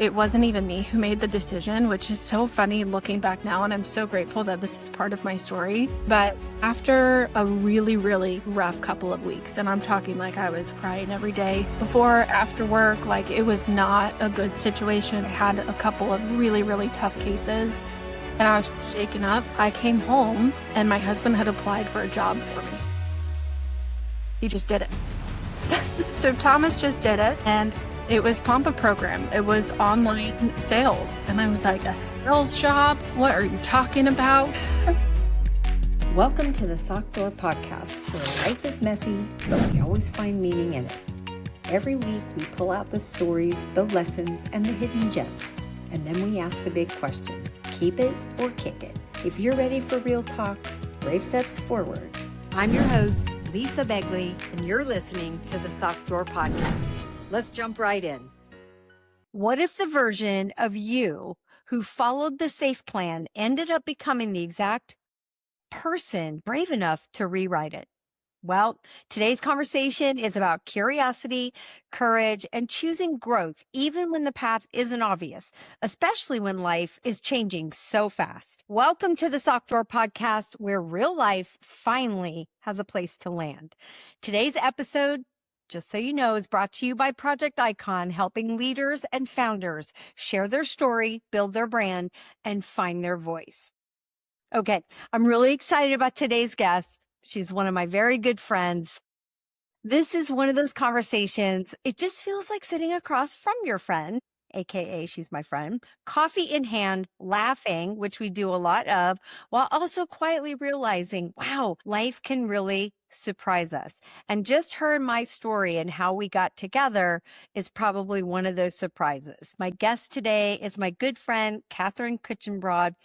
it wasn't even me who made the decision, which is so funny looking back now. And I'm so grateful that this is part of my story. But after a really, really rough couple of weeks, and I'm talking like I was crying every day before, after work, like it was not a good situation. I had a couple of really, really tough cases and I was shaken up. I came home and my husband had applied for a job for me. He just did it. So Thomas just did it, and it was Pompa Program. It was online sales. And I was like, a sales job? What are you talking about? Welcome to the Sock Door Podcast, where life is messy, but we always find meaning in it. Every week, we pull out the stories, the lessons, and the hidden gems. And then we ask the big question, keep it or kick it? If you're ready for real talk, brave steps forward. I'm your host, Lisa Begley, and you're listening to the Sock Door Podcast. Let's jump right in. What if the version of you who followed the safe plan ended up becoming the exact person brave enough to rewrite it? Well, today's conversation is about curiosity, courage, and choosing growth, even when the path isn't obvious, especially when life is changing so fast. Welcome to the Sock Door Podcast, where real life finally has a place to land. Today's episode, just so you know, is brought to you by Project Icon, helping leaders and founders share their story, build their brand, and find their voice. Okay, I'm really excited about today's guest. She's one of my very good friends. This is one of those conversations. It just feels like sitting across from your friend, AKA she's my friend, coffee in hand, laughing, which we do a lot of, while also quietly realizing, wow, life can really surprise us. And just her and my story and how we got together is probably one of those surprises. My guest today is my good friend, Kat Kuchenbrod.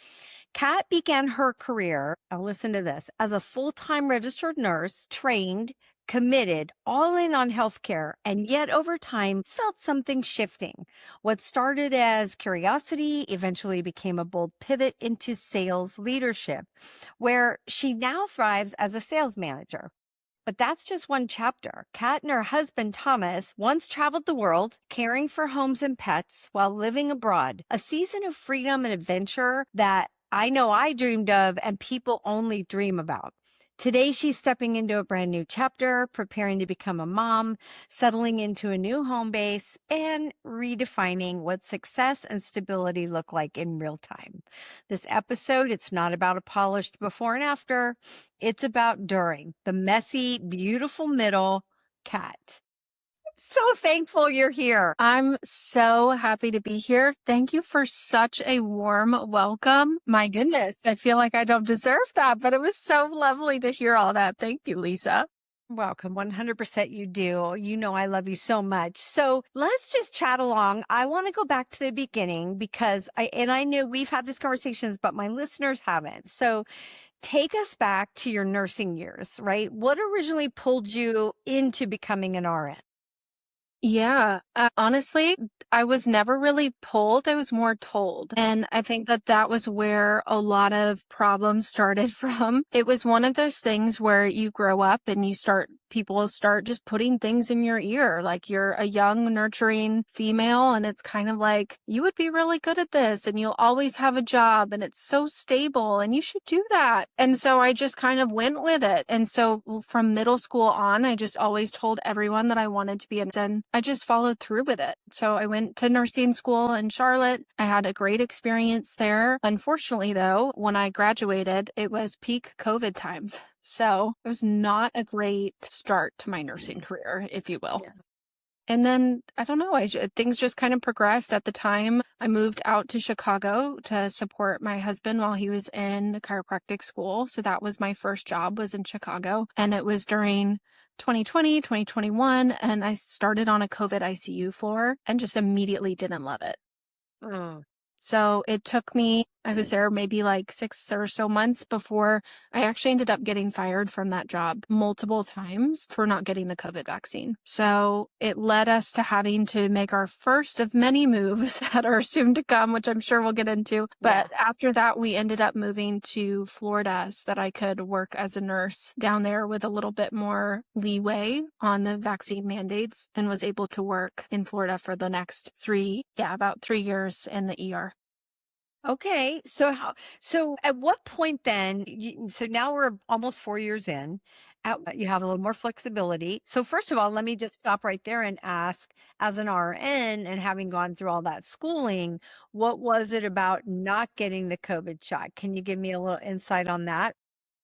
Kat began her career, now listen to this, as a full-time registered nurse, trained, committed, all in on healthcare, and yet over time felt something shifting. What started as curiosity eventually became a bold pivot into sales leadership, where she now thrives as a sales manager. But that's just one chapter. Kat and her husband, Thomas, once traveled the world, caring for homes and pets while living abroad, a season of freedom and adventure that I know I dreamed of and people only dream about. Today, she's stepping into a brand new chapter, preparing to become a mom, settling into a new home base, and redefining what success and stability look like in real time. This episode, it's not about a polished before and after. It's about during, the messy, beautiful middle. Kat, so thankful you're here. I'm so happy to be here. Thank you for such a warm welcome. My goodness, I feel like I don't deserve that, but it was so lovely to hear all that. Thank you, Lisa. Welcome. 100% you do. You know I love you so much. So let's just chat along. I want to go back to the beginning because I know we've had these conversations, but my listeners haven't. So take us back to your nursing years, right? What originally pulled you into becoming an RN? Yeah, honestly, I was never really pulled. I was more told. And I think that that was where a lot of problems started from. It was one of those things where you grow up and people start just putting things in your ear. Like you're a young, nurturing female and it's kind of like, you would be really good at this and you'll always have a job and it's so stable and you should do that. And so I just kind of went with it. And so from middle school on, I just always told everyone that I wanted to be and I just followed through with it. So I went to nursing school in Charlotte. I had a great experience there. Unfortunately, though, when I graduated, it was peak COVID times. So it was not a great start to my nursing career, if you will. Yeah. And then, I don't know, things just kind of progressed. At the time, I moved out to Chicago to support my husband while he was in chiropractic school. So that was my first job, was in Chicago. And it was during 2020, 2021, and I started on a COVID ICU floor and just immediately didn't love it. Oh. So it took me, I was there maybe like 6 or so months before I actually ended up getting fired from that job multiple times for not getting the COVID vaccine. So it led us to having to make our first of many moves that are soon to come, which I'm sure we'll get into. But after that, we ended up moving to Florida so that I could work as a nurse down there with a little bit more leeway on the vaccine mandates, and was able to work in Florida for the next about 3 years in the ER. Okay. So at what point then, so now we're almost 4 years in, you have a little more flexibility. So first of all, let me just stop right there and ask, as an RN and having gone through all that schooling, what was it about not getting the COVID shot? Can you give me a little insight on that?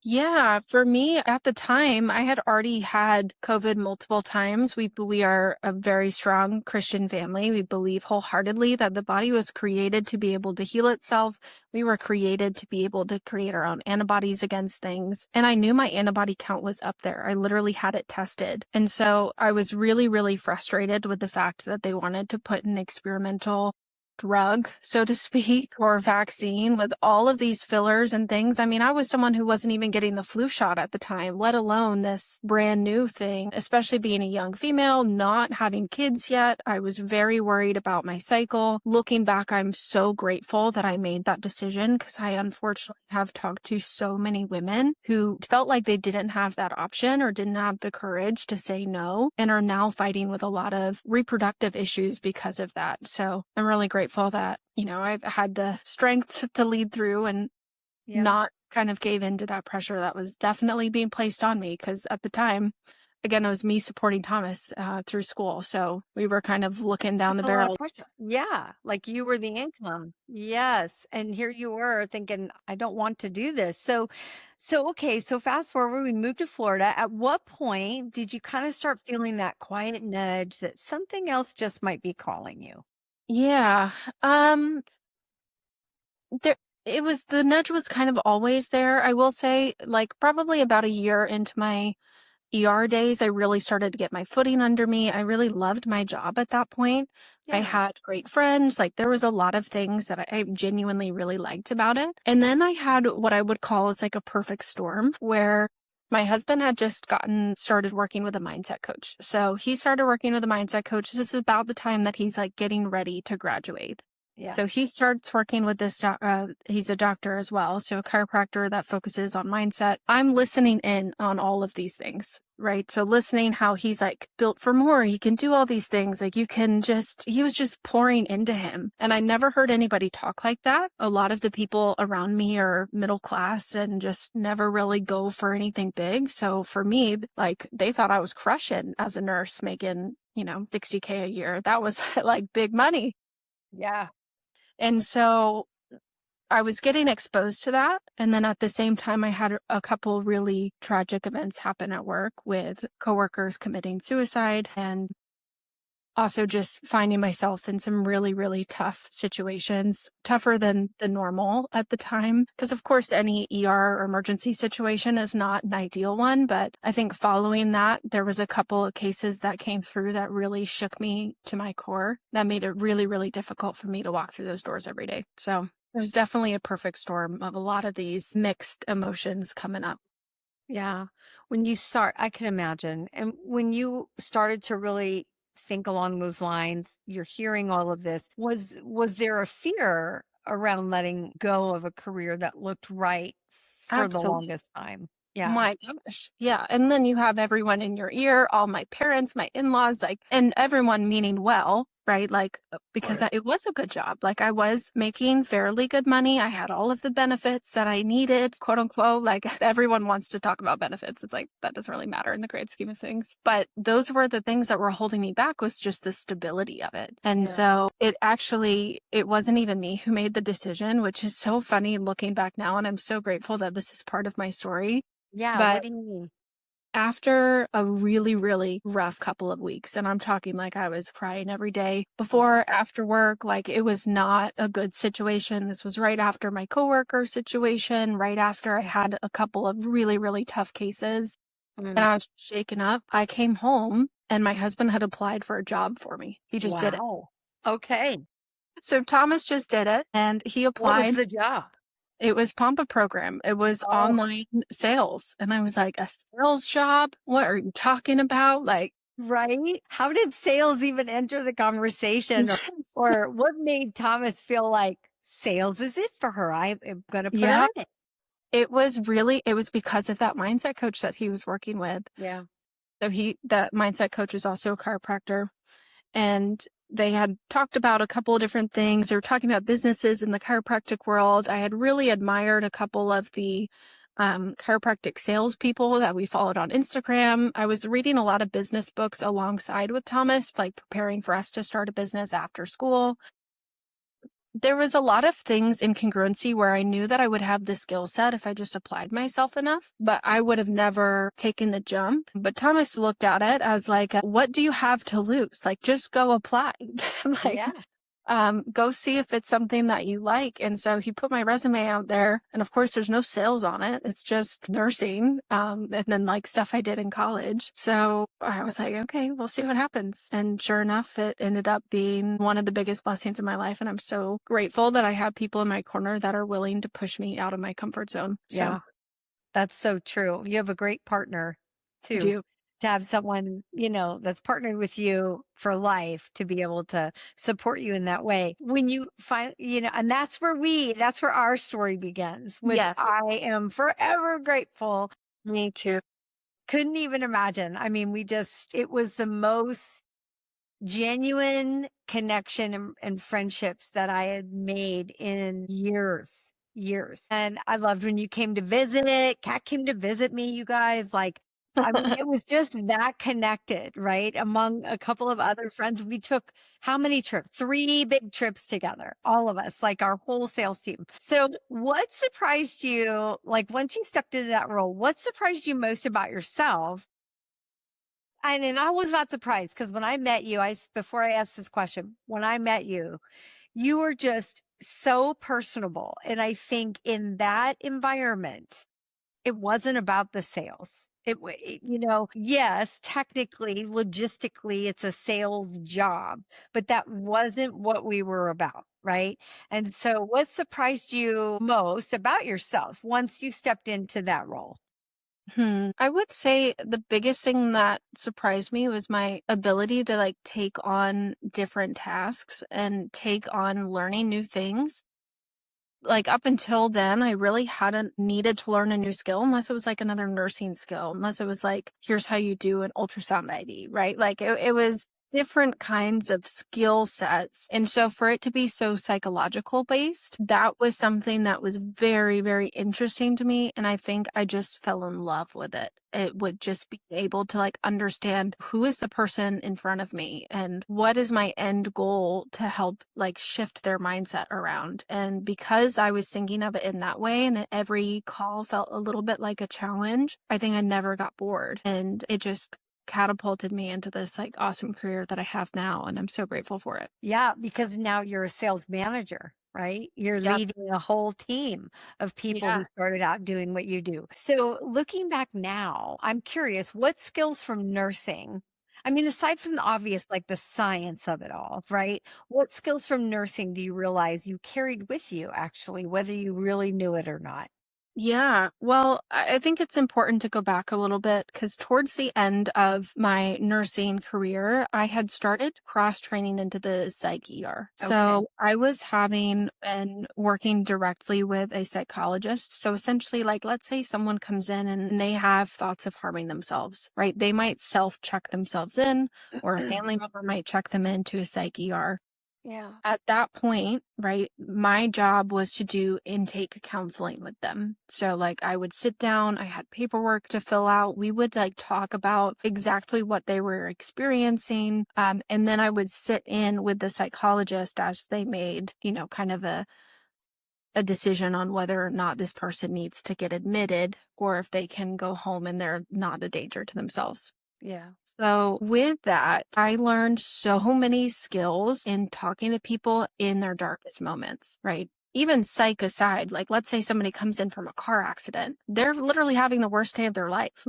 Yeah, for me at the time, I had already had COVID multiple times. We are a very strong Christian family. We believe wholeheartedly that the body was created to be able to heal itself. We were created to be able to create our own antibodies against things. And I knew my antibody count was up there. I literally had it tested. And so I was really, really frustrated with the fact that they wanted to put an experimental drug, so to speak, or vaccine with all of these fillers and things. I mean, I was someone who wasn't even getting the flu shot at the time, let alone this brand new thing, especially being a young female, not having kids yet. I was very worried about my cycle. Looking back, I'm so grateful that I made that decision, because I unfortunately have talked to so many women who felt like they didn't have that option or didn't have the courage to say no, and are now fighting with a lot of reproductive issues because of that. So I'm really grateful that, I've had the strength to lead through and not kind of gave into that pressure that was definitely being placed on me. Because at the time, again, it was me supporting Thomas through school. So we were kind of looking down That's the a lot barrel. of pressure. Yeah. Like you were the income. Yes. And here you were thinking, I don't want to do this. Okay. So fast forward, we moved to Florida. At what point did you kind of start feeling that quiet nudge that something else just might be calling you? Yeah. There, the nudge was kind of always there. I will say, like, probably about a year into my ER days, I really started to get my footing under me. I really loved my job at that point. I Yeah. had great friends. Like, there was a lot of things that I genuinely really liked about it. And then I had what I would call as like a perfect storm, where my husband had just started working with a mindset coach. So he started working with a mindset coach. This is about the time that he's like getting ready to graduate. Yeah. So he starts working with this, he's a doctor as well, so a chiropractor that focuses on mindset. I'm listening in on all of these things, right? So listening how he's like built for more, he can do all these things. Like he was just pouring into him. And I never heard anybody talk like that. A lot of the people around me are middle class and just never really go for anything big. So for me, like they thought I was crushing as a nurse making, $60K a year. That was like big money. Yeah. And so I was getting exposed to that. And then at the same time, I had a couple really tragic events happen at work with coworkers committing suicide, and also just finding myself in some really, really tough situations, tougher than the normal at the time. Because of course, any ER or emergency situation is not an ideal one. But I think following that, there was a couple of cases that came through that really shook me to my core. That made it really, really difficult for me to walk through those doors every day. So there's definitely a perfect storm of a lot of these mixed emotions coming up. Yeah. I can imagine. And when you started to really think along those lines, you're hearing all of this. Was there a fear around letting go of a career that looked right for the Absolutely. longest time? Yeah. My gosh. Yeah. And then you have everyone in your ear, all my parents, my in-laws, like, and everyone meaning well, right? Like, Of because course. it was a good job. Like, I was making fairly good money. I had all of the benefits that I needed, quote unquote. Like, everyone wants to talk about benefits. It's like, that doesn't really matter in the great scheme of things. But those were the things that were holding me back, was just the stability of it. And Yeah. so it wasn't even me who made the decision, which is so funny looking back now. And I'm so grateful that this is part of my story. Yeah. What But do you mean? after a really, really rough couple of weeks, and I'm talking like I was crying every day before, after work, like it was not a good situation. This was right after my coworker situation, right after I had a couple of really, really tough cases, and Mm. I was shaken up. I came home and my husband had applied for a job for me. He just did it. Wow. Okay. So Thomas just did it and he What was applied. the job? It was Pompa Program. It was Oh, online sales. And I was like, a sales job? What are you talking about? Like, right. How did sales even enter the conversation, or what made Thomas feel like sales is it for her? I am going to put her yeah, in it. it was because of that mindset coach that he was working with. Yeah. So that mindset coach is also a chiropractor. And they had talked about a couple of different things. They were talking about businesses in the chiropractic world. I had really admired a couple of the chiropractic salespeople that we followed on Instagram. I was reading a lot of business books alongside with Thomas, like preparing for us to start a business after school. There was a lot of things in congruency where I knew that I would have the skill set if I just applied myself enough, but I would have never taken the jump. But Thomas looked at it as like, what do you have to lose? Like, just go apply. Like, Yeah. go see if it's something that you like. And so he put my resume out there. And of course, there's no sales on it. It's just nursing. And then like stuff I did in college. So I was like, okay, we'll see what happens. And sure enough, it ended up being one of the biggest blessings in my life. And I'm so grateful that I have people in my corner that are willing to push me out of my comfort zone. So Yeah. That's so true. You have a great partner I too, do. to have someone, that's partnered with you for life to be able to support you in that way. When you find, and that's where our story begins, which Yes. I am forever grateful. Me too. Couldn't even imagine. I mean, it was the most genuine connection and friendships that I had made in years. And I loved when you came to visit. Kat came to visit me, you guys. Like, I mean, it was just that connected, right? Among a couple of other friends, we took how many trips? 3 big trips together, all of us, like our whole sales team. So what surprised you, like once you stepped into that role, what surprised you most about yourself? And I was not surprised because when I met you, before I asked this question, when I met you, you were just so personable. And I think in that environment, it wasn't about the sales. Yes, technically, logistically, it's a sales job, but that wasn't what we were about. Right. And so what surprised you most about yourself once you stepped into that role? I would say the biggest thing that surprised me was my ability to like take on different tasks and take on learning new things. Like up until then, I really hadn't needed to learn a new skill unless it was like another nursing skill, unless it was like, here's how you do an ultrasound IV, right? Like it was different kinds of skill sets. And so for it to be so psychological based, that was something that was very, very interesting to me. And I think I just fell in love with it. It would just be able to like understand who is the person in front of me and what is my end goal to help like shift their mindset around. And because I was thinking of it in that way and every call felt a little bit like a challenge, I think I never got bored. And it just catapulted me into this like awesome career that I have now. And I'm so grateful for it. Yeah, because now you're a sales manager, right? You're Yep. leading a whole team of people Yeah. who started out doing what you do. So looking back now, I'm curious, what skills from nursing, I mean, aside from the obvious, like the science of it all, right? What skills from nursing do you realize you carried with you actually, whether you really knew it or not? Yeah. Well, I think it's important to go back a little bit because towards the end of my nursing career, I had started cross training into the psych ER. Okay. So I was having and working directly with a psychologist. So essentially, like, let's say someone comes in and they have thoughts of harming themselves, right? They might self check themselves in, or a family member might check them into a psych ER. Yeah. At that point, right, my job was to do intake counseling with them. So like I would sit down, I had paperwork to fill out. We would like talk about exactly what they were experiencing. And then I would sit in with the psychologist as they made, kind of a decision on whether or not this person needs to get admitted or if they can go home and they're not a danger to themselves. Yeah. So with that, I learned so many skills in talking to people in their darkest moments, right? Even psych aside, like let's say somebody comes in from a car accident, they're literally having the worst day of their life,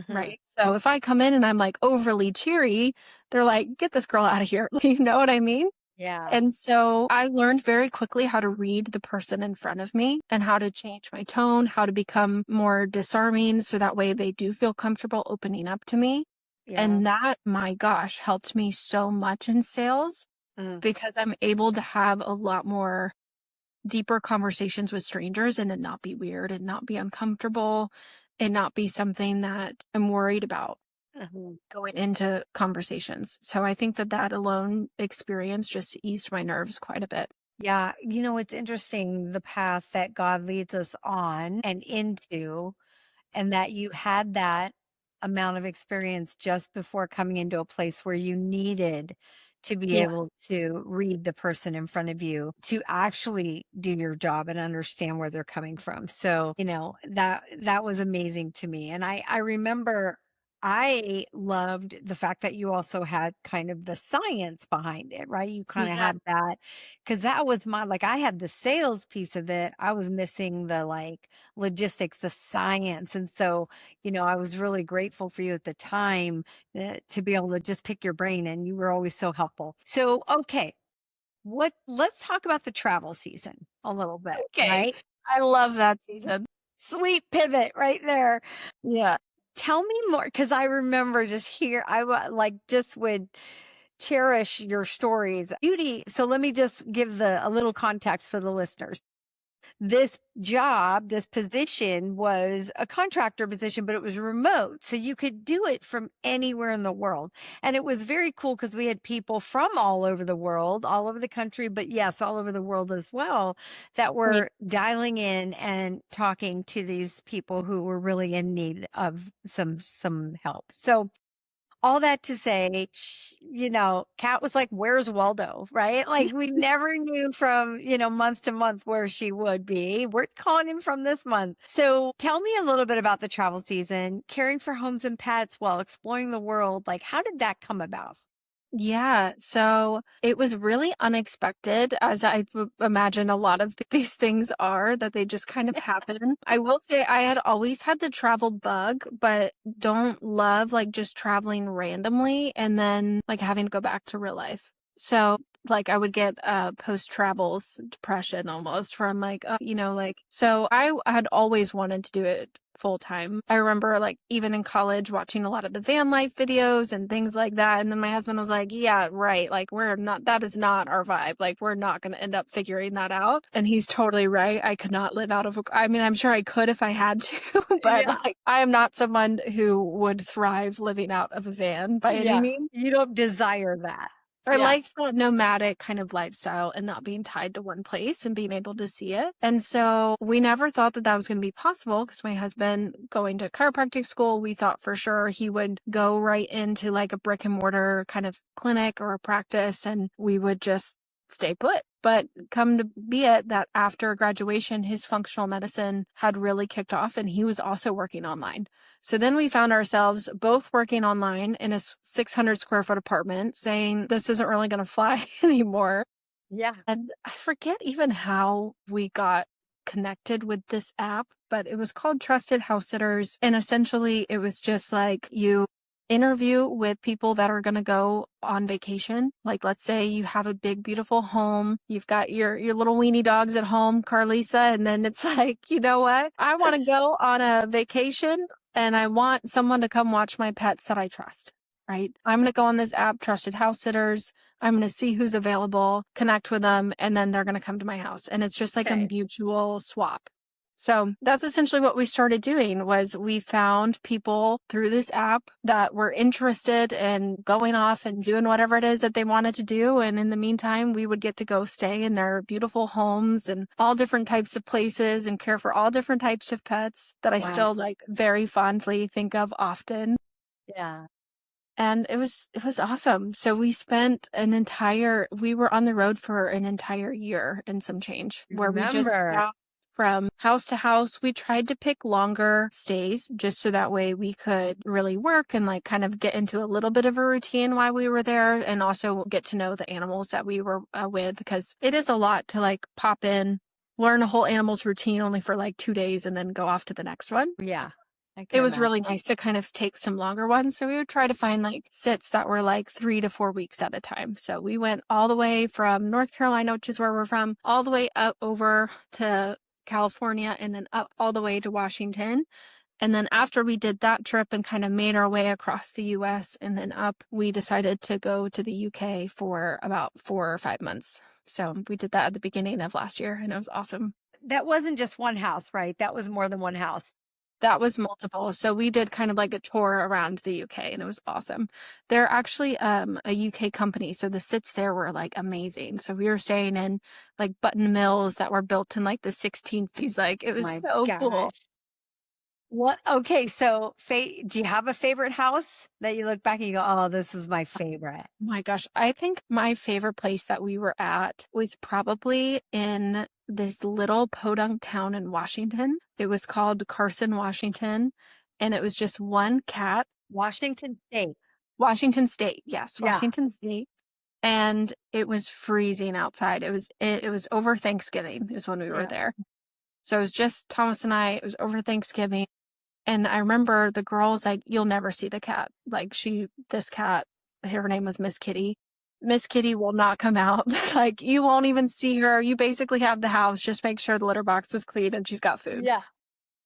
right? So if I come in and I'm like overly cheery, they're like, get this girl out of here. You know what I mean? Yeah. And so I learned very quickly how to read the person in front of me and how to change my tone, how to become more disarming so that way they do feel comfortable opening up to me. Yeah. And that, my gosh, helped me so much in sales Mm. because I'm able to have a lot more deeper conversations with strangers and it not be weird and not be uncomfortable and not be something that I'm worried about Mhm. going into conversations. So I think that that alone experience just eased my nerves quite a bit. Yeah. It's interesting the path that God leads us on and into, and that you had that amount of experience just before coming into a place where you needed to be Yeah. able to read the person in front of you to actually do your job and understand where they're coming from. So, that was amazing to me. And I remember I loved the fact that you also had kind of the science behind it, right? You kind of Yeah. had that because that was like I had the sales piece of it. I was missing the logistics, the science. And so, I was really grateful for you at the time to be able to just pick your brain, and you were always so helpful. So, okay, let's talk about the travel season a little bit, Okay. right? I love that season. Sweet pivot right there. Yeah. Tell me more, because I remember just here, just would cherish your stories. Beauty. So let me just give a little context for the listeners. This job, this position was a contractor position, but it was remote. So you could do it from anywhere in the world. And it was very cool because we had people from all over the world, all over the country, but yes, all over the world as well, that Yeah. were dialing in and talking to these people who were really in need of some help. So all that to say, Kat was like, where's Waldo? Right? Like we never knew from, month to month where she would be. We're calling him from this month. So tell me a little bit about the travel season, caring for homes and pets while exploring the world. Like, how did that come about? Yeah, so it was really unexpected, as imagine a lot of these things are, that they just kind of happen. I will say I had always had the travel bug, but don't love like just traveling randomly and then like having to go back to real life. So like I would get post travels depression almost from like so I had always wanted to do it full time. I remember like even in college watching a lot of the van life videos and things like that. And then my husband was like, yeah, right. Like that is not our vibe. Like we're not going to end up figuring that out. And he's totally right. I could not live out of I mean, I'm sure I could if I had to, but Yeah. like I am not someone who would thrive living out of a van by any Yeah. means. You don't desire that. I Yeah. liked that nomadic kind of lifestyle and not being tied to one place and being able to see it. And so we never thought that that was going to be possible because my husband going to chiropractic school, we thought for sure he would go right into like a brick and mortar kind of clinic or a practice and we would just stay put. But come to be it that after graduation, his functional medicine had really kicked off and he was also working online. So then we found ourselves both working online in a 600 square foot apartment saying, this isn't really going to fly anymore. Yeah. And I forget even how we got connected with this app, but it was called Trusted House Sitters. And essentially it was just like you interview with people that are going to go on vacation. Like, let's say you have a big, beautiful home. You've got your little weenie dogs at home, Carlisa. And then it's like, you know what? I want to go on a vacation and I want someone to come watch my pets that I trust, right? I'm going to go on this app, Trusted House Sitters. I'm going to see who's available, connect with them, and then they're going to come to my house. And it's just like a Okay. mutual swap. So that's essentially what we started doing was we found people through this app that were interested in going off and doing whatever it is that they wanted to do. And in the meantime, we would get to go stay in their beautiful homes and all different types of places and care for all different types of pets that I Wow. still like very fondly think of often. Yeah. And it was awesome. So we were on the road for an entire year and some change where we just Remember. from house to house. We tried to pick longer stays just so that way we could really work and like kind of get into a little bit of a routine while we were there and also get to know the animals that we were with because it is a lot to like pop in, learn a whole animal's routine only for like 2 days and then go off to the next one. Yeah. I can It was really imagine. nice to kind of take some longer ones. So we would try to find like sits that were like 3 to 4 weeks at a time. So we went all the way from North Carolina, which is where we're from, all the way up over to California and then up all the way to Washington. And then after we did that trip and kind of made our way across the US and then up, we decided to go to the UK for about 4 or 5 months. So we did that at the beginning of last year and it was awesome. That wasn't just one house, right? That was more than one house. That was multiple. So we did kind of like a tour around the UK and it was awesome. They're actually a UK company. So the sits there were like amazing. So we were staying in like button mills that were built in like the 1650s. Like it was My so cool. gosh. What? Okay. So, do you have a favorite house that you look back and you go, oh, this was my favorite? My gosh, I think my favorite place that we were at was probably in this little podunk town in Washington. It was called Carson, Washington, and it was just one cat. Washington State. Washington State, yes, Yeah. Washington State. And it was freezing outside. It was over Thanksgiving is when we were Yeah. there. So it was just Thomas and I. It was over Thanksgiving. And I remember the girls like, you'll never see the cat. Like this cat, her name was Miss Kitty. Miss Kitty will not come out. Like you won't even see her. You basically have the house. Just make sure the litter box is clean and she's got food. Yeah.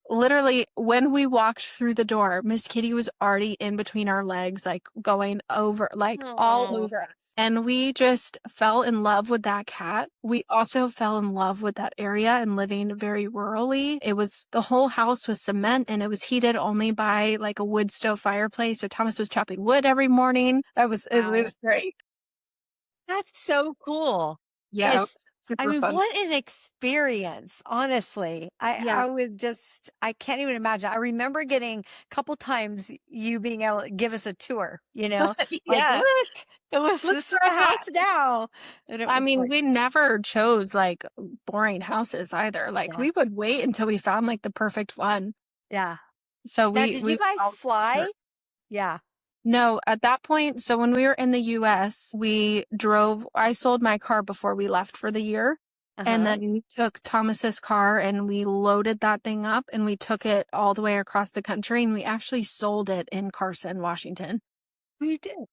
Literally, when we walked through the door, Miss Kitty was already in between our legs, like going over, like all Aw. over us. And we just fell in love with that cat. We also fell in love with that area and living very rurally. The whole house was cement and it was heated only by like a wood stove fireplace. So Thomas was chopping wood every morning. It was great. That's so cool. Yeah. It It's, was super fun. what an experience, honestly. Yeah. I can't even imagine. I remember getting a couple times you being able to give us a tour, like, Yeah. look, this is the house now. And it I was mean, great. we never chose like boring houses either. Like Yeah. we would wait until we found like the perfect one. Yeah. So Now, did you guys fly? Yeah. No, at that point, so when we were in the US, I sold my car before we left for the year. And then we took Thomas's car and we loaded that thing up and we took it all the way across the country and we actually sold it in Carson, Washington. You did.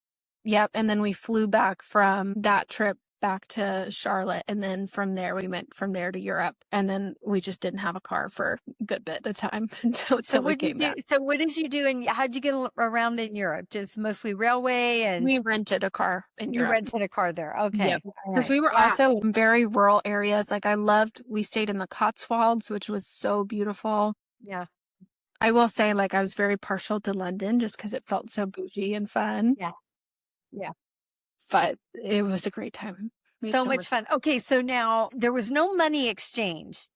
Yep. And then we flew back from that trip back to Charlotte. And then from there, we went from there to Europe. And then we just didn't have a car for a good bit of time until we came back. So what did you do and how'd you get around in Europe? Just mostly railway and we rented a car in Europe. You rented a car there. Okay. Because we were also in very rural areas. Like we stayed in the Cotswolds, which was so beautiful. Yeah. I will say like I was very partial to London just because it felt so bougie and fun. Yeah. Yeah. But it was a great time. So much fun. Okay. So now there was no money exchanged.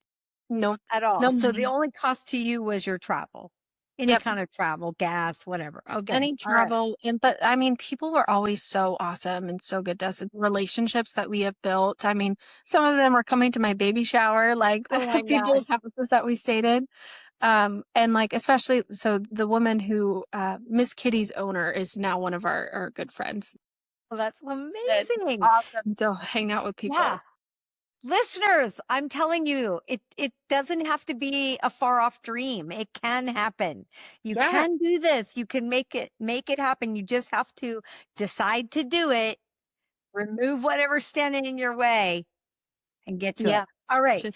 No. At all. No So money. the only cost to you was your travel. Any kind of travel, gas, whatever. Okay. Any travel. But I mean, people were always so awesome and so good to us. Relationships that we have built. I mean, some of them are coming to my baby shower, like the people's houses that we stayed in. And like, especially, so the woman who, Miss Kitty's owner is now one of our good friends. Well, that's amazing. It's awesome to hang out with people. Yeah. Listeners, I'm telling you, it doesn't have to be a far off dream. It can happen. You can do this. You can make it happen. You just have to decide to do it, remove whatever's standing in your way and get to it. All right.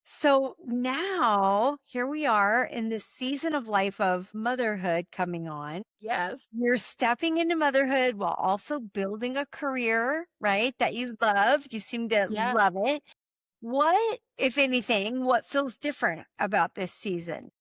So now here we are in this season of life of motherhood coming on. Yes. You're stepping into motherhood while also building a career, right? That you love. You seem to love it. What, if anything, what feels different about this season?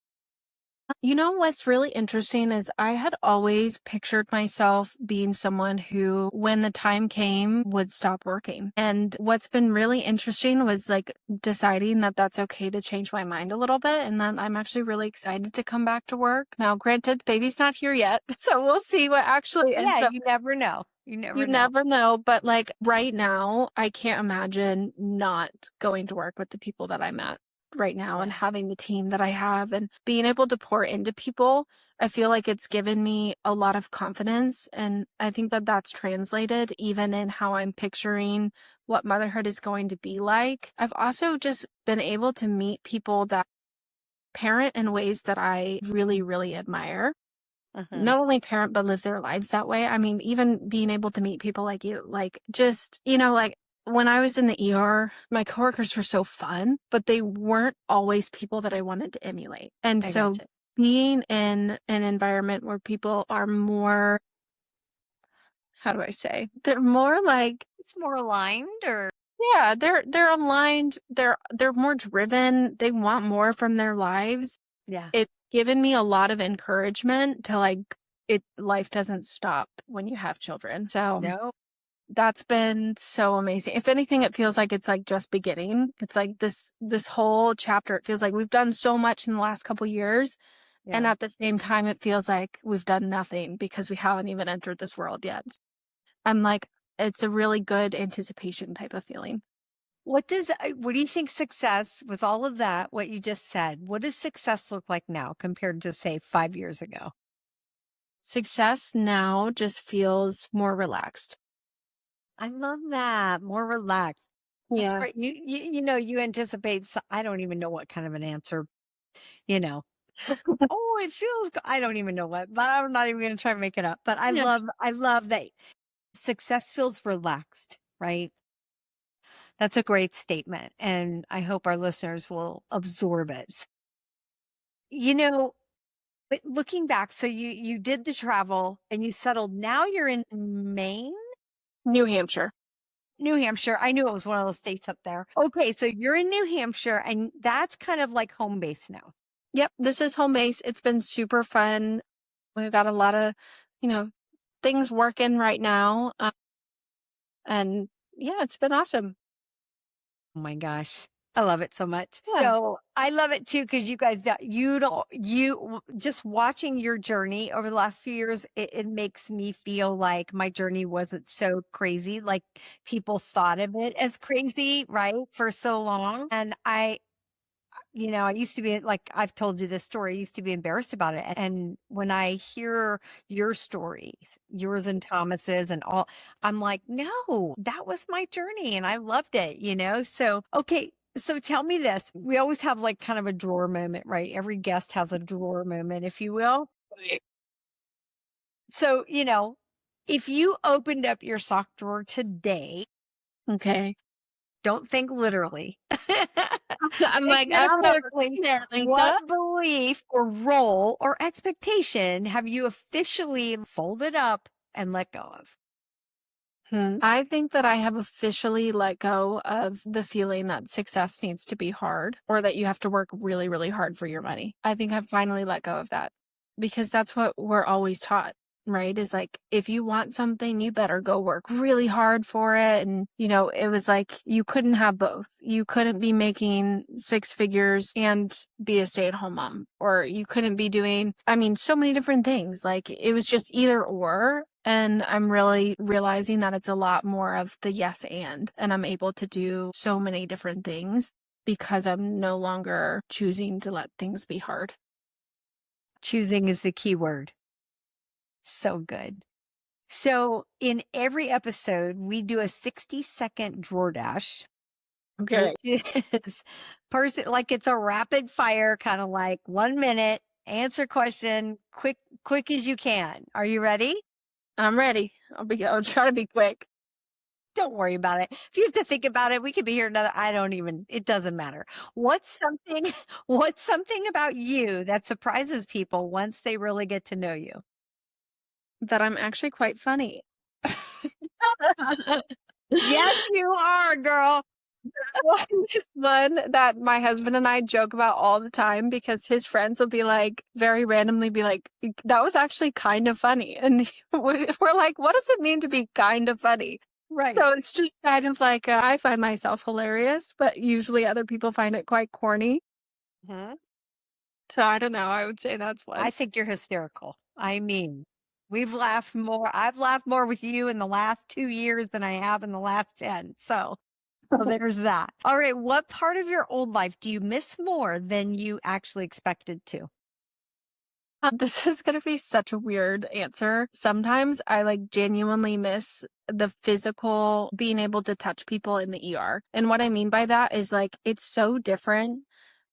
You know, what's really interesting is I had always pictured myself being someone who, when the time came, would stop working. And what's been really interesting was like deciding that that's okay to change my mind a little bit. And that I'm actually really excited to come back to work. Now, granted, the baby's not here yet. So we'll see what actually ends up. You never know. You never know. But like right now, I can't imagine not going to work with the people that I'm at right now and having the team that I have and being able to pour into people. I feel like it's given me a lot of confidence. And I think that that's translated even in how I'm picturing what motherhood is going to be like. I've also just been able to meet people that parent in ways that I really, really admire. Uh-huh. Not only parent, but live their lives that way. I mean, even being able to meet people like you, like just, like when I was in the ER, my coworkers were so fun, but they weren't always people that I wanted to emulate. And I so gotcha. being in an environment where people are more, how do I say? They're more like, It's more aligned, or yeah, they're aligned, they're more driven, they want more from their lives. yeah. It's given me a lot of encouragement to life doesn't stop when you have children. So No. that's been so amazing. If anything, it feels like it's like just beginning. It's like this whole chapter, it feels like we've done so much in the last couple years. And Yeah. at the same time, it feels like we've done nothing because we haven't even entered this world yet. I'm like, it's a really good anticipation type of feeling. What do you think success, with all of that, what you just said, what does success look like now compared to, say, 5 years ago? Success now just feels more relaxed. I love that. More relaxed. That's Yeah. great. You anticipate, I don't even know what kind of an answer, you know. Oh, it feels, I don't even know what, but I'm not even going to try to make it up. But Yeah. I love that success feels relaxed, right? That's a great statement. And I hope our listeners will absorb it. You know, but looking back, so you did the travel and you settled. Now you're in Maine, New Hampshire. New Hampshire. I knew it was one of those states up there. Okay, so you're in New Hampshire, and that's kind of like home base now. Yep, this is home base. It's been super fun. We've got a lot of, you know, things working right now. And yeah, it's been awesome. Oh my gosh. I love it so much. Yeah. So I love it too, because you guys, just watching your journey over the last few years, it makes me feel like my journey wasn't so crazy. Like people thought of it as crazy, right? For so long. And I used to be, like, I've told you this story. I used to be embarrassed about it. And when I hear your stories, yours and Thomas's and all, I'm like, no, that was my journey and I loved it. So, okay. So tell me this. We always have like kind of a drawer moment, right? Every guest has a drawer moment, if you will. Right. So, if you opened up your sock drawer today, Okay. don't think literally. I'm Think like, I don't know what's metaphorically. in there, Lisa. What belief or role or expectation have you officially folded up and let go of? I think that I have officially let go of the feeling that success needs to be hard or that you have to work really, really hard for your money. I think I've finally let go of that because that's what we're always taught, right? Is like, if you want something, you better go work really hard for it. And, it was like you couldn't have both. You couldn't be making six figures and be a stay-at-home mom, or you couldn't be doing, so many different things. Like it was just either or. And I'm really realizing that it's a lot more of the yes and I'm able to do so many different things because I'm no longer choosing to let things be hard. Choosing is the key word. So good. So in every episode, we do a 60-second drawer dash, Okay. which is like it's a rapid fire, kind of like 1 minute, answer question, quick as you can. Are you ready? I'm ready. I'll try to be quick. Don't worry about it. If you have to think about it, we could be here it doesn't matter. What's something about you that surprises people once they really get to know you? That I'm actually quite funny. Yes, you are, girl. This one that my husband and I joke about all the time because his friends will be like, very randomly be like, that was actually kind of funny. And we're like, what does it mean to be kind of funny? Right. So it's just kind of like, I find myself hilarious, but usually other people find it quite corny. Mhm. So I don't know. I would say that's one. I think you're hysterical. I mean, we've laughed more. I've laughed more with you in the last 2 years than I have in the last 10. So there's that. All right. What part of your old life do you miss more than you actually expected to? This is going to be such a weird answer. Sometimes I genuinely miss the physical being able to touch people in the ER. And what I mean by that is it's so different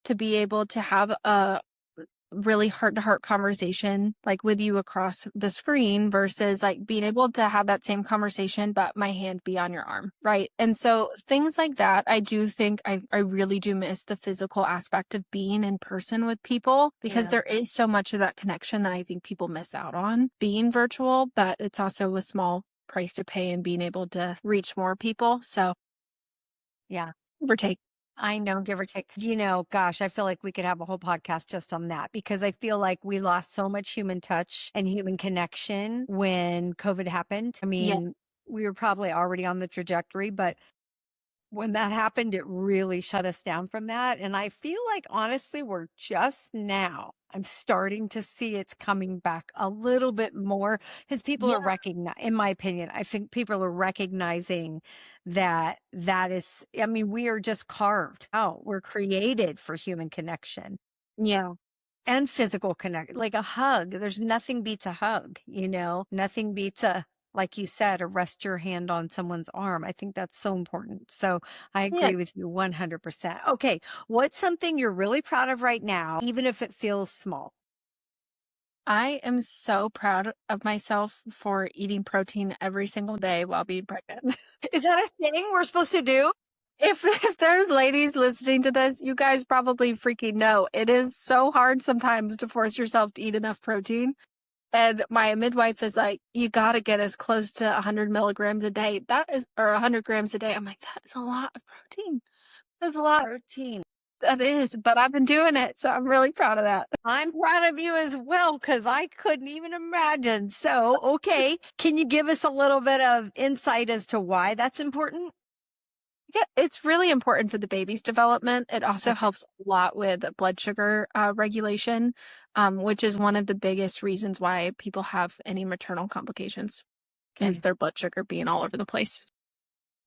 to be able to have a really heart-to-heart conversation like with you across the screen versus like being able to have that same conversation but my hand be on your arm, right? And so things like that, I do think I really do miss the physical aspect of being in person with people because Yeah. there is so much of that connection that I think people miss out on being virtual, but it's also a small price to pay and being able to reach more people. So Yeah. give or take. I know, give or take. Gosh, I feel like we could have a whole podcast just on that because I feel like we lost so much human touch and human connection when COVID happened. I Yeah. mean, we were probably already on the trajectory, but when that happened, it really shut us down from that. And I feel like honestly, we're just now. I'm starting to see it's coming back a little bit more because people Yeah. are in my opinion, I think people are recognizing that is, I mean, we are just carved out. We're created for human connection Yeah. and physical connect, like a hug. There's nothing beats a hug, nothing beats like you said, rest your hand on someone's arm. I think that's so important. So I Yeah. agree with you 100%. Okay. What's something you're really proud of right now, even if it feels small? I am so proud of myself for eating protein every single day while being pregnant. Is that a thing we're supposed to do? If there's ladies listening to this, you guys probably freaking know. It is so hard sometimes to force yourself to eat enough protein. And my midwife is like, you got to get as close to 100 milligrams a day. Or 100 grams a day. I'm like, that is a lot of protein. There's a lot. Protein. That is, but I've been doing it. So I'm really proud of that. I'm proud of you as well because I couldn't even imagine. So, okay. Can you give us a little bit of insight as to why that's important? Yeah, it's really important for the baby's development. It also Okay. helps a lot with blood sugar regulation, which is one of the biggest reasons why people have any maternal complications is Okay. their blood sugar being all over the place.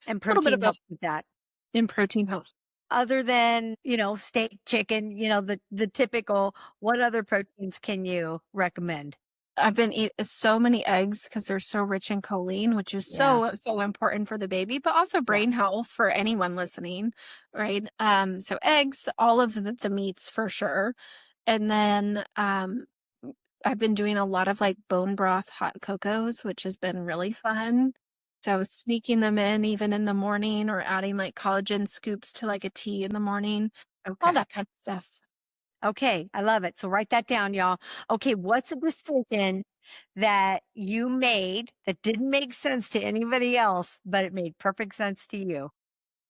And A little bit protein of both. helps with that. In protein helps. Other than, steak, chicken, the typical, what other proteins can you recommend? I've been eating so many eggs because they're so rich in choline, which is Yeah. so important for the baby, but also brain health for anyone listening, right? So eggs, all of the meats for sure. And then I've been doing a lot of like bone broth hot cocos, which has been really fun. So sneaking them in even in the morning or adding like collagen scoops to like a tea in the morning, all Okay. that kind of stuff. Okay. I love it. So write that down, y'all. Okay. What's a decision that you made that didn't make sense to anybody else, but it made perfect sense to you?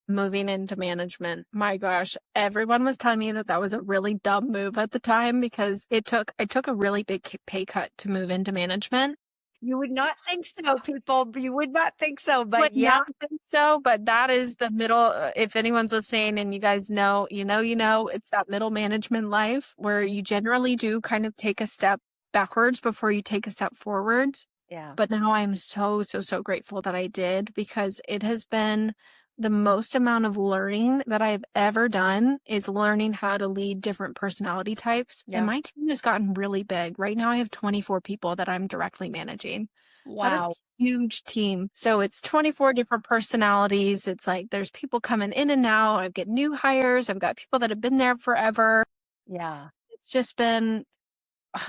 Moving into management. My gosh, everyone was telling me that that was a really dumb move at the time because I took a really big pay cut to move into management. You would not think so, people. You would not think so, but Would yeah. not think so, but that is the middle. If anyone's listening and you guys know, it's that middle management life where you generally do kind of take a step backwards before you take a step forwards. Yeah. But now I'm so grateful that I did because it has been the most amount of learning that I've ever done is learning how to lead different personality types. Yeah. And my team has gotten really big. Right now I have 24 people that I'm directly managing. That is Wow. a huge team. So it's 24 different personalities. It's like there's people coming in and out. I get new hires. I've got people that have been there forever. Yeah. It's just been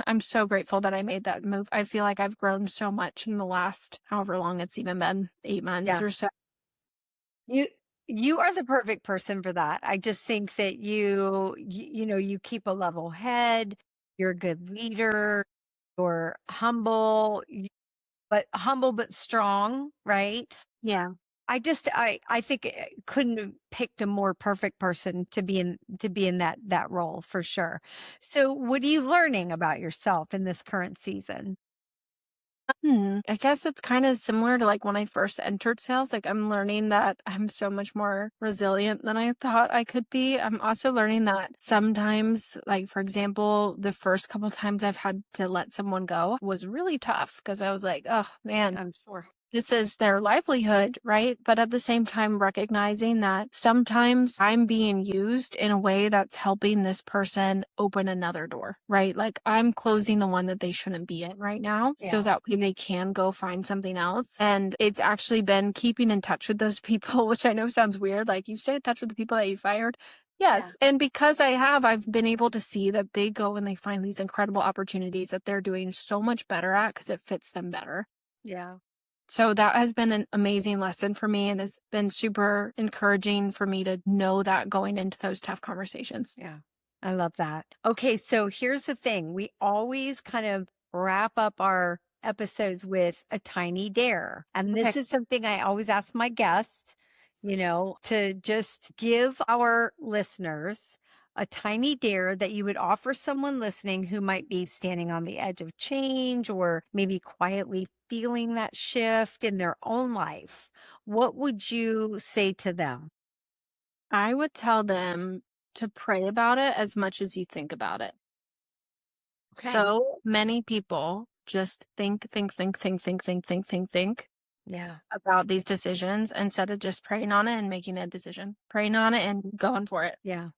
I'm so grateful that I made that move. I feel like I've grown so much in the last however long it's even been, 8 months or so. You you are the perfect person for that. I just think that you keep a level head, you're a good leader, you're humble but strong, right? Yeah. I think I couldn't have picked a more perfect person to be in that role for sure. So what are you learning about yourself in this current season? I guess it's kind of similar to like when I first entered sales. Like I'm learning that I'm so much more resilient than I thought I could be. I'm also learning that sometimes, like for example, the first couple times I've had to let someone go was really tough because I was like, oh man, I'm sure. this is their livelihood, right? But at the same time, recognizing that sometimes I'm being used in a way that's helping this person open another door, right? Like I'm closing the one that they shouldn't be in right now so that way they can go find something else. And it's actually been keeping in touch with those people, which I know sounds weird. Like you stay in touch with the people that you fired. Yes. And because I've been able to see that they go and they find these incredible opportunities that they're doing so much better at because it fits them better. Yeah. So that has been an amazing lesson for me and has been super encouraging for me to know that going into those tough conversations. Yeah. I love that. Okay. So here's the thing. We always kind of wrap up our episodes with a tiny dare. And this is something I always ask my guests, to just give our listeners a tiny dare that you would offer someone listening who might be standing on the edge of change or maybe quietly feeling that shift in their own life. What would you say to them? I would tell them to pray about it as much as you think about it. Okay. So many people just think Yeah. about these decisions instead of just praying on it and making a decision, praying on it and going for it. Yeah.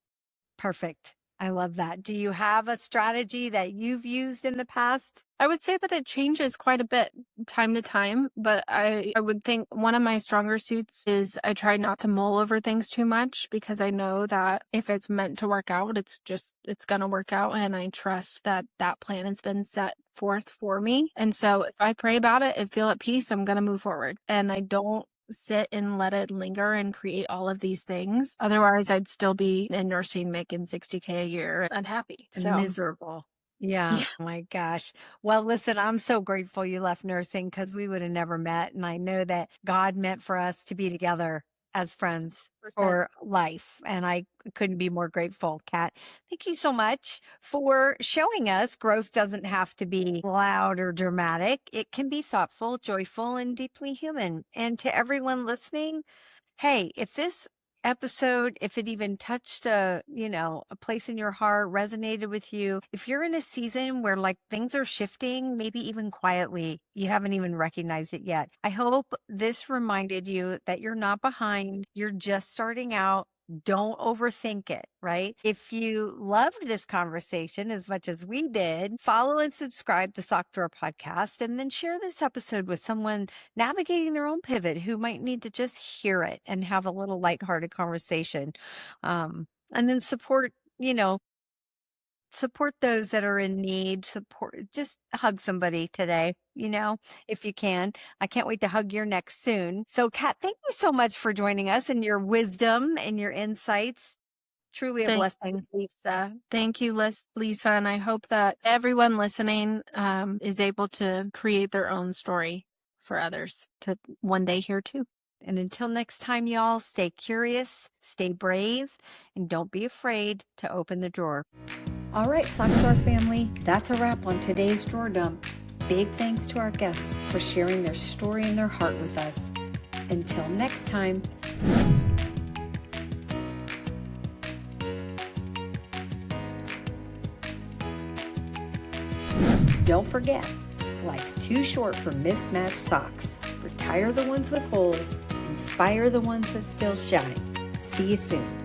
Perfect. I love that. Do you have a strategy that you've used in the past? I would say that it changes quite a bit time to time, but I would think one of my stronger suits is I try not to mull over things too much because I know that if it's meant to work out, it's going to work out. And I trust that that plan has been set forth for me. And so if I pray about it and feel at peace, I'm going to move forward. And I don't sit and let it linger and create all of these things. Otherwise, I'd still be in nursing making $60K a year unhappy. So miserable. Yeah. Oh my gosh. Well, listen, I'm so grateful you left nursing because we would have never met. And I know that God meant for us to be together as friends for life. And I couldn't be more grateful. Kat, thank you so much for showing us growth doesn't have to be loud or dramatic. It can be thoughtful, joyful, and deeply human. And to everyone listening, hey, if this episode, if it even touched a place in your heart, resonated with you, if you're in a season where like things are shifting, maybe even quietly, you haven't even recognized it yet. I hope this reminded you that you're not behind. You're just starting out. Don't overthink it, right? If you loved this conversation as much as we did, follow and subscribe to Sock Drawer Podcast and then share this episode with someone navigating their own pivot who might need to just hear it and have a little lighthearted conversation. And then support those that are in need. Just hug somebody today, if you can. I can't wait to hug your neck soon. So Kat, thank you so much for joining us and your wisdom and your insights. Truly a blessing. Lisa. Thank you, Lisa. And I hope that everyone listening is able to create their own story for others to one day hear too. And until next time, y'all, stay curious, stay brave, and don't be afraid to open the drawer. All right, Sock Drawer family, that's a wrap on today's Drawer Dump. Big thanks to our guests for sharing their story and their heart with us. Until next time. Don't forget, life's too short for mismatched socks. Retire the ones with holes, inspire the ones that still shine. See you soon.